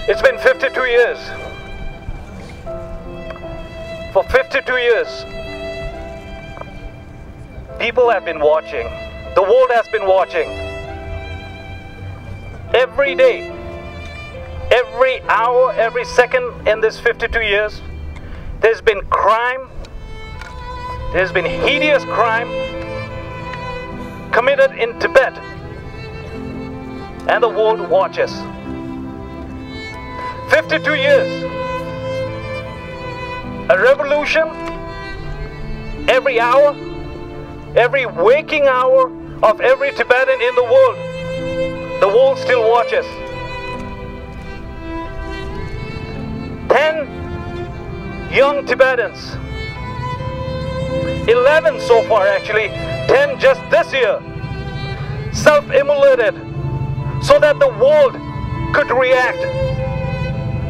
It's been 52 years. For 52 years, people have been watching. The world has been watching. Every day, every hour, every second in this 52 years, there's been crime. There's been hideous crime committed in Tibet. And the world watches. 52 years. A revolution every hour, every waking hour of every Tibetan in the world. The world still watches. 10 young Tibetans, 11 so far actually, 10 just this year, self-immolated so that the world could react.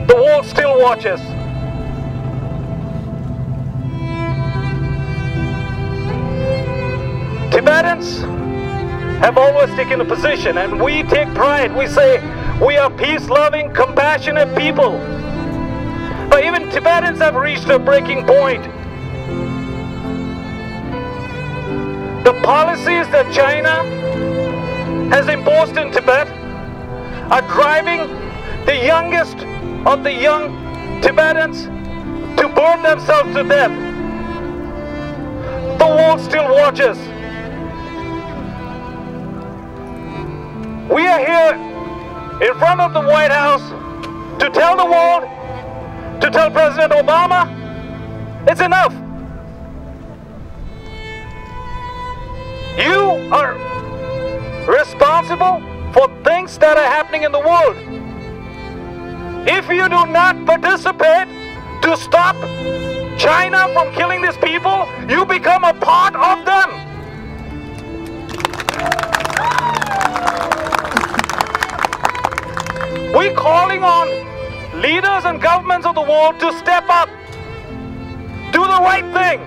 The world still watches. Tibetans have always taken a position, and we take pride. We say we are peace-loving, compassionate people. But even Tibetans have reached a breaking point. The policies that China has imposed in Tibet are driving the youngest of the young Tibetans to burn themselves to death. The world still watches. We are here in front of the White House to tell the world, to tell President Obama, it's enough. You are responsible for things that are happening in the world. If you do not participate to stop China from killing these people, you become a part of them. We're calling on leaders and governments of the world to step up, do the right thing.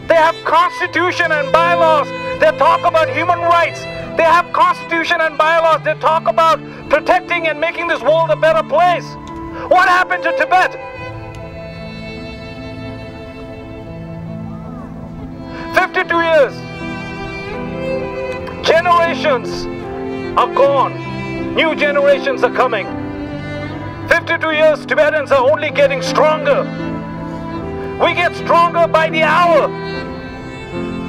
They have constitution and bylaws that talk about human rights. They have constitution and bylaws that talk about protecting and making this world a better place. What happened to Tibet? "52 years. Generations are gone. New generations are coming. 52 years, Tibetans are only getting stronger. We get stronger by the hour.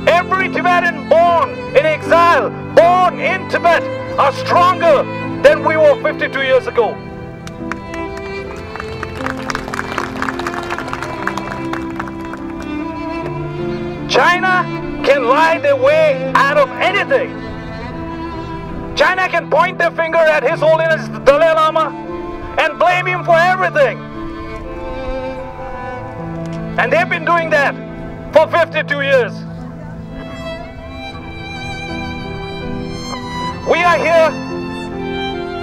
Every Tibetan born in exile, born in Tibet, are stronger than we were 52 years ago. China can lie their way out of anything. China can point their finger at His Holiness the Dalai Lama and blame him for everything. And they've been doing that for 52 years. We are here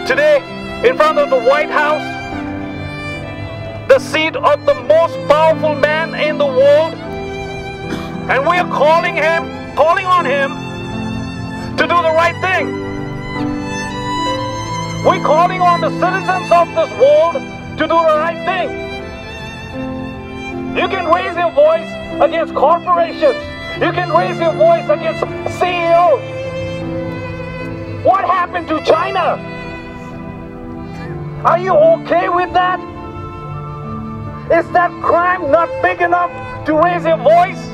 today in front of the White House, the seat of the most powerful man in the world, and we are calling on him to do the right thing. We're calling on the citizens of this world to do the right thing. You can raise your voice against corporations. You can raise your voice against CEOs. What happened to China? Are you okay with that? Is that crime not big enough to raise your voice?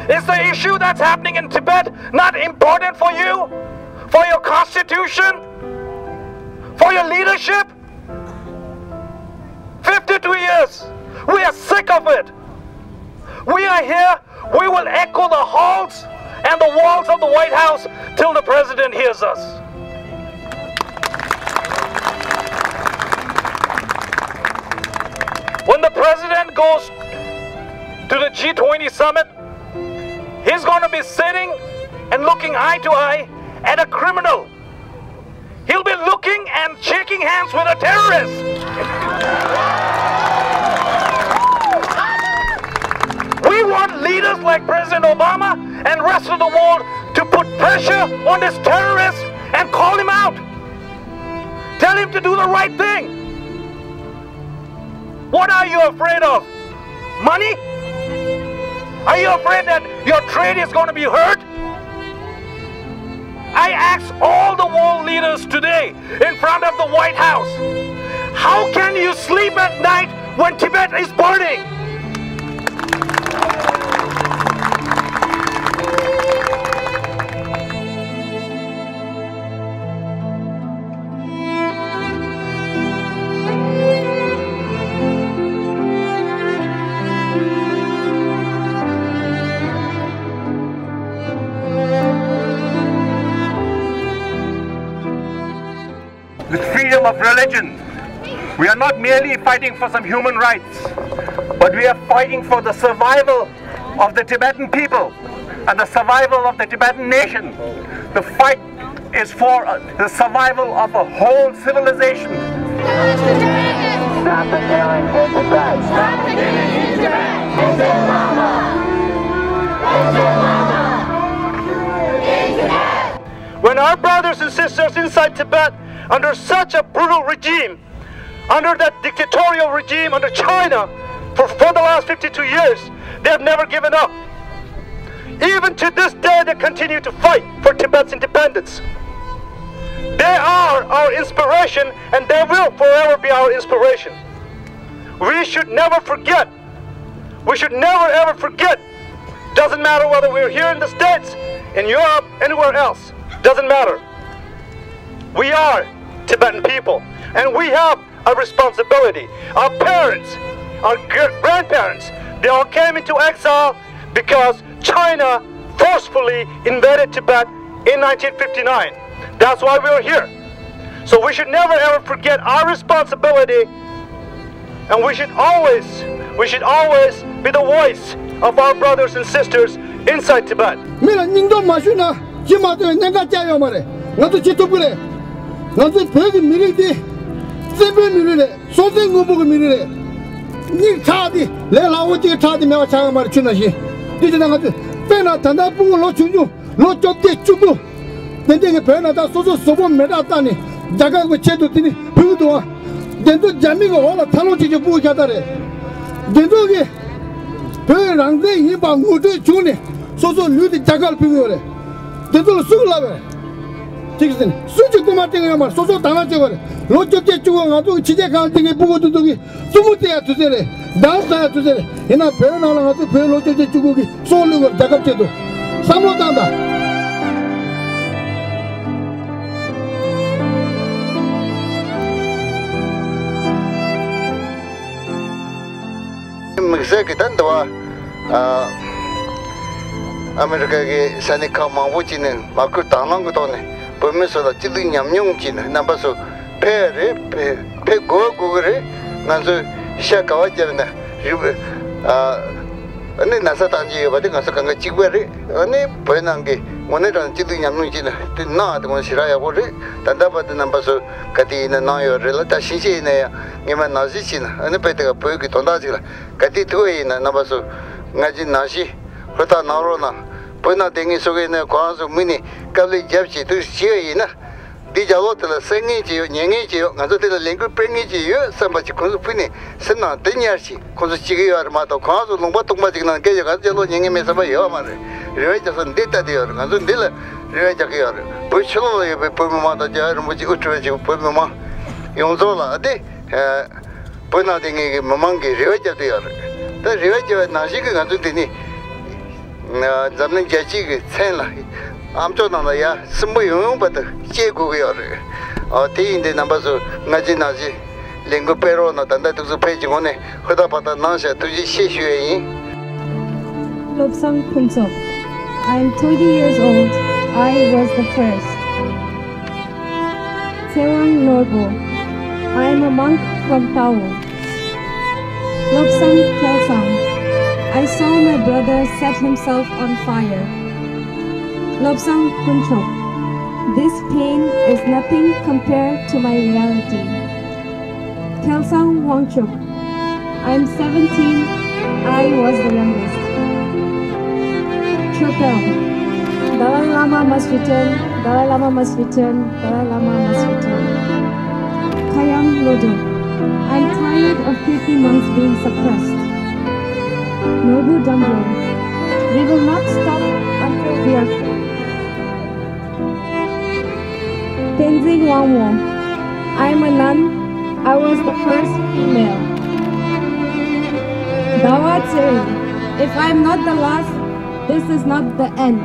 Is the issue that's happening in Tibet not important for you? For your constitution? For your leadership? 52 years. We are sick of it. We are here. We will echo the halls and the walls of the White House till the President hears us. When the President goes to the G20 summit, he's going to be sitting and looking eye to eye at a criminal. He'll be looking and shaking hands with a terrorist. We want leaders like President Obama and rest of the world to put pressure on this terrorist and call him out. Tell him to do the right thing. What are you afraid of? Money? Are you afraid that your trade is going to be hurt? I ask all the world leaders today in front of the White House, how can you sleep at night when Tibet is burning? With freedom of religion, we are not merely fighting for some human rights, but we are fighting for the survival of the Tibetan people and the survival of the Tibetan nation. The fight is for the survival of a whole civilization. Stop the killing in Tibet! Stop the killing in Tibet! When our brothers and sisters inside Tibet, under such a brutal regime, under that dictatorial regime under China for the last 52 years, they have never given up. Even to this day, they continue to fight for Tibet's independence. They are our inspiration, and they will forever be our inspiration. We should never forget. We should never ever forget. Doesn't matter whether we're here in the States, in Europe, anywhere else. Doesn't matter. We are Tibetan people, and we have a responsibility. Our parents, our grandparents, they all came into exile because China forcefully invaded Tibet in 1959. That's why we're here. So we should never ever forget our responsibility, and we should always be the voice of our brothers and sisters inside Tibet. 나도 벽이 미리디 세배 미리래 소생 거보고 미리래 니 차디 내가 오지 차디 내가 장아 말이 주나시 이제 나가 배나 단다 부고 로 주주 로 쫓대 주고 내게 배나다 소소 소보 메다다니 자가고 제도 되니 벽도 내도 잠이가 와라 탈로지지 부고 가다래 내도게 배랑데 이방 무대 주네 소소 류디 자갈 비고래 내도 수글라베 지금 수직 도마땡이야 말 소소 다나져거래 로쪽에 주고 가도 지제 갈등에 보고도 저기 스무대야 두세래 나사야 두세래 이나 배나라 가도 배 로쪽에 주고 쏠는 거 작업제도 사모단다 믹스게 단도와 아메리카의 산에카 마부지는 마크 당한 것도네 보면서 찔린 냠용지는 남바서 페 고고그레 나서 시작하와잖아 아니 나사 단지 받은 가서 간가 찍고래 아니 보이는 게 오늘은 찔린 냠용지는 나도 뭐 싫어야 보래 단다받은 남바서 가디는 나요를 다 신시네 니만 나지치나 아니 배가 보이기 돈다지라 가디 토이나 남바서 ngaji 나시 그렇다 나로나 보이나 댕이 속에 있는 과수 문이 갑자기 잡지 또 지어이나 디자로들 생이지요 냥이지요 가서들 랭글 뺑이지요 삼바지 콘수 푸니 선나 되냐시 콘수 지게요 아마도 과수 농바 동바지는 게저 가서로 냥이면서 봐요 말에 이래서 데이터디요 가서 늘 이래자게요 보이처로에 보면마다 저 뭐지 우트지 보면마 용조라 아데 보이나 댕이 마망게 이래자도요 다 이래자 나시가 가서 되니 잡는 자식이 생라 암초나야 스무용부터 제국이요. 대인데 남바서 나지 랭고 페로나 단다도 페이지 오네 허다바다 나셔 두지 시슈에이 Lobsang Punchok. I am 20 years old. I was the first. Sewang Norbo. I am a monk from Tao. Lobsang Kelsang. I saw my brother set himself on fire. Lobsang Punchok. This pain is nothing compared to my reality. Kelsang Wangchuk. I am 17. I was the youngest. Chopel. Dalai Lama must return. Dalai Lama must return. Dalai Lama must return. Khayam Lodo. I'm tired of Kirti monks being suppressed. Nobu Damro. We will not stop until we are free. Tenzing Wangwo. I am a nun. I was the first female. Dawa Tsering. If I am not the last, this is not the end.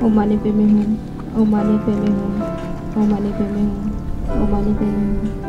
Om Mani Padme Hum. Om Mani Padme Hum. Om Mani Padme Hum. Om Mani Padme Hum.